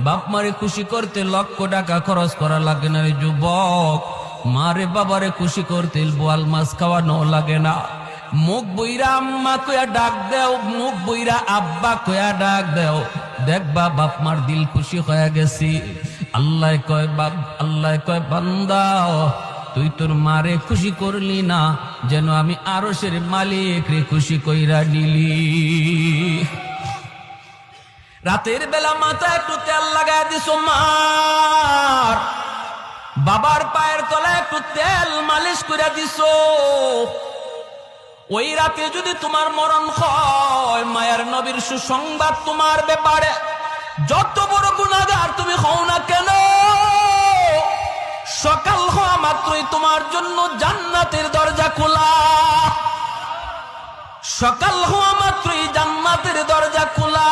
বাপ মারে খুশি করতে লক্ষ টাকা খরচ করা লাগে না রে যুবক। মারে বাবারে খুশি করতে বোয়াল মাছ খাওয়ানো লাগে না। মুখ বইরা আম্মা কয়া ডাক দেও, মুখ বইরা আব্বা কয়া ডাক দেও, দেখবা বাপ মার দিল খুশি হয়ে গেছি। আল্লাহ কয় বান্দা তুই তোর মারে খুশি করলি না, যেন আমি আরশের মালিক রে খুশি কইরা নিলি। রাতের বেলা মাথায় একটু তেল লাগায় দিছো মার, বাবার পায়ের তলায় একটু তেল মালিশ করে দিছো। ওই রাতে যদি তোমার মরণ হয়, মায়ের নবীর সুসংবাদ তোমার ব্যাপারে, যত বড় গুনাহগার তুমি হও না কেন, সকাল হওয়া মাত্রই তোমার জন্য জান্নাতের দরজা খোলা। সকাল হওয়া মাত্রই জান্নাতের দরজা খোলা।